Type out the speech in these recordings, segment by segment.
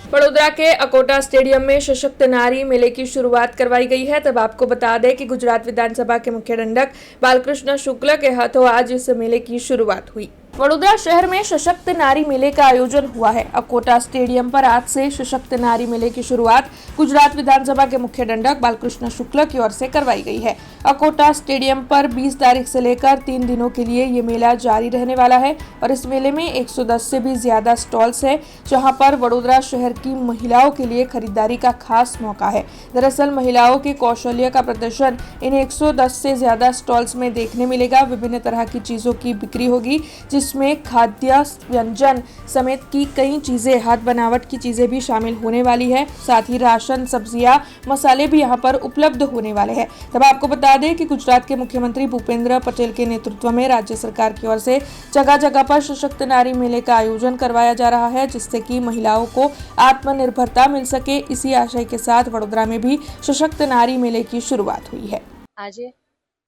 बड़ोदरा के अकोटा स्टेडियम में सशक्त नारी मेले की शुरुआत करवाई गई है। तब आपको बता दें कि गुजरात विधानसभा के मुख्य दंडक बालकृष्ण शुक्ल के हाथों आज इस मेले की शुरुआत हुई। वडोदरा शहर में सशक्त नारी मेले का आयोजन हुआ है। अकोटा स्टेडियम पर आज से सशक्त नारी मेले की शुरुआत गुजरात विधानसभा के मुख्य दंडक बालकृष्ण शुक्ल की ओर से करवाई गई है। अकोटा स्टेडियम पर 20 तारीख से लेकर 3 दिनों के लिए ये मेला जारी रहने वाला है और इस मेले में 110 से भी ज्यादा स्टॉल्स है, जहां पर वडोदरा शहर की महिलाओं के लिए खरीदारी का खास मौका है। दरअसल महिलाओं के कौशल्य का प्रदर्शन इन 110 से ज्यादा स्टॉल्स में देखने मिलेगा। विभिन्न तरह की चीजों की बिक्री होगी, जिसमें खाद्य व्यंजन समेत की कई चीजें, हाथ बनावट की चीजें भी शामिल होने वाली है। साथ ही राशन, सब्जियां, मसाले भी यहां पर उपलब्ध होने वाले हैं। तब आपको बता दें कि गुजरात के मुख्यमंत्री भूपेंद्र पटेल के नेतृत्व में राज्य सरकार की ओर से जगह जगह पर सशक्त नारी मेले का आयोजन करवाया जा रहा है, जिससे कि महिलाओं को आत्मनिर्भरता मिल सके। इसी आशय के साथ वडोदरा में भी सशक्त नारी मेले की शुरुआत हुई है। आज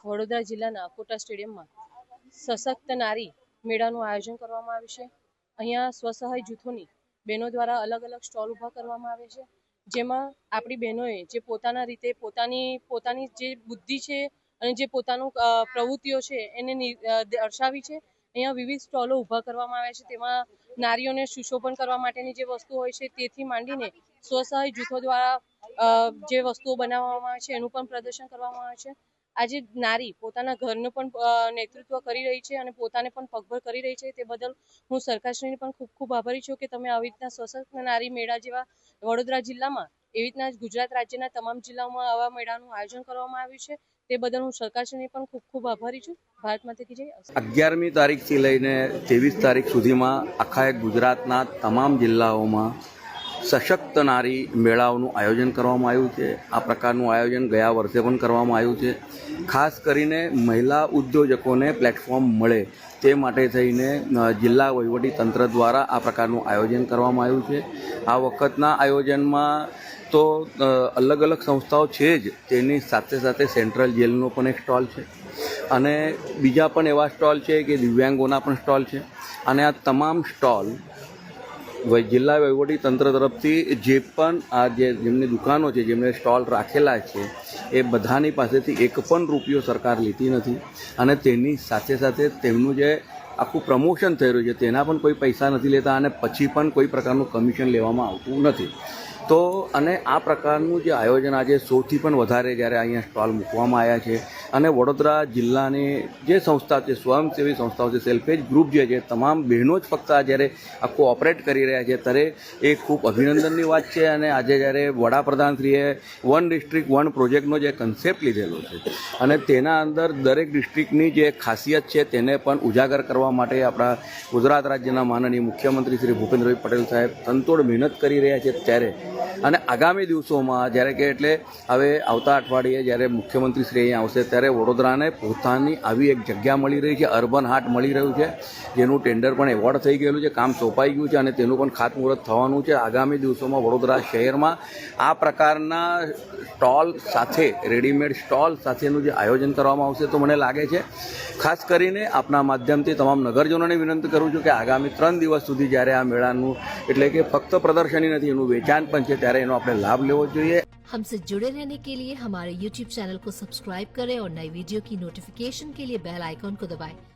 वडोदरा जिल्लाના અકોટા સ્ટેડિયમમાં સશક્ત નારી મેળાનું આયોજન કરવામાં આવ્યું છે। અહીંયા સ્વસહાય જૂથોની બહેનો દ્વારા અલગ અલગ સ્ટોલ ઊભા કરવામાં આવે છે, જેમાં આપણી બહેનોએ જે પોતાના રીતે પોતાની જે બુદ્ધિ છે અને જે પોતાનું પ્રવૃત્તિઓ છે એને દર્શાવી છે। અહીંયા વિવિધ સ્ટોલો ઊભા કરવામાં આવે છે, તેમાં નારીઓને સુશોભન કરવા માટેની જે વસ્તુ હોય છે તેથી માંડીને સ્વસહાય જૂથો દ્વારા જે વસ્તુઓ બનાવવામાં આવે છે એનું પણ પ્રદર્શન કરવામાં આવે છે। આજે નારી પોતાના ઘરનું પણ નેતૃત્વ કરી રહી છે અને પોતાને પણ પગભર કરી રહી છે, તે બદલ હું સરકારશ્રીની પણ ખૂબ ખૂબ આભારી છું કે તમે આવી રીતના સશક્ત નારી મેળા જેવા વડોદરા જિલ્લામાં એવી રીતના ગુજરાત રાજ્યના તમામ જિલ્લાઓમાં આવા મેળાનું આયોજન કરવામાં આવ્યું છે, તે બદલ હું સરકારશ્રીની પણ ખૂબ ખૂબ આભારી છું। ભારત માતા કી જય। 11મી તારીખથી લઈને 23 તારીખ સુધીમાં આખા ગુજરાતના તમામ જિલ્લાઓમાં સશક્ત નારી મેળાઓનું આયોજન કરવામાં આવ્યું છે। આ પ્રકારનું આયોજન ગયા વર્ષે પણ કરવામાં આવ્યું છે। ખાસ કરીને મહિલા ઉદ્યોજકોને પ્લેટફોર્મ મળે તે માટે થઈને જિલ્લા વહીવટી તંત્ર દ્વારા આ પ્રકારનું આયોજન કરવામાં આવ્યું છે। આ વખતના આયોજનમાં તો અલગ અલગ સંસ્થાઓ છે જ, તેની સાથે સાથે સેન્ટ્રલ જેલનો પણ એક સ્ટોલ છે અને બીજા પણ એવા સ્ટોલ છે કે દિવ્યાંગોના પણ સ્ટોલ છે અને આ તમામ સ્ટોલ જિલ્લા વહીવટી તંત્ર તરફથી જે પણ આ જેમની દુકાનો છે, જેમને સ્ટોલ રાખેલા છે, એ બધાની પાસેથી એક પણ રૂપિયો સરકાર લેતી નથી અને તેની સાથે સાથે તેમનું જે આખું પ્રમોશન થઈ રહ્યું છે તેના પણ કોઈ પૈસા નથી લેતા અને પછી પણ કોઈ પ્રકારનું કમિશન લેવામાં આવતું નથી। તો અને આ પ્રકારનું જે આયોજન આજે સૌથી પણ વધારે જ્યારે અહીંયા સ્ટોલ મૂકવામાં આવ્યા છે અને વડોદરા જિલ્લાની જે સંસ્થા છે, સ્વયંસેવી સંસ્થાઓ છે, સેલ્ફ હેલ્પ ગ્રુપ જે છે, તમામ બહેનો જ ફક્ત આ જ્યારે આખું ઓપરેટ કરી રહ્યા છે ત્યારે એ ખૂબ અભિનંદનની વાત છે। અને આજે જ્યારે વડાપ્રધાનશ્રીએ 1 ડિસ્ટ્રિક્ટ 1 પ્રોજેક્ટનો જે કન્સેપ્ટ લીધેલો છે અને તેના અંદર દરેક ડિસ્ટ્રિક્ટની જે ખાસિયત છે તેને પણ ઉજાગર કરવા માટે આપણા ગુજરાત રાજ્યના માનનીય મુખ્યમંત્રી શ્રી ભૂપેન્દ્રભાઈ પટેલ સાહેબ તનતોડ મહેનત કરી રહ્યા છે। ત્યારે અને આગામી દિવસોમાં જ્યારે કે એટલે હવે આવતા અઠવાડિયે જ્યારે મુખ્યમંત્રી શ્રી અહીંયા આવશે ત્યારે વડોદરાને પોતાની આવી એક જગ્યા મળી રહી છે, અર્બન હાટ મળી રહ્યું છે, જેનું ટેન્ડર પણ એવોર્ડ થઈ ગયેલું છે, કામ સોંપાઈ ગયું છે અને તેનું પણ ખાતમુહૂર્ત થવાનું છે। આગામી દિવસોમાં વડોદરા શહેરમાં આ પ્રકારના સ્ટોલ સાથે, રેડીમેડ સ્ટોલ સાથેનું જે આયોજન કરવામાં આવશે તો મને લાગે છે ખાસ કરીને આપના માધ્યમથી તમામ નગરજનોને વિનંતી કરું છું કે આગામી 3 દિવસ સુધી જ્યારે આ મેળાનું એટલે કે ફક્ત પ્રદર્શની નથી, એનું વેચાણ પણ છે, ત્યારે એનો આપણે લાભ લેવો જોઈએ। हमसे जुड़े रहने के लिए हमारे YouTube चैनल को सब्सक्राइब करें और नई वीडियो की नोटिफिकेशन के लिए बेल आइकॉन को दबाएं।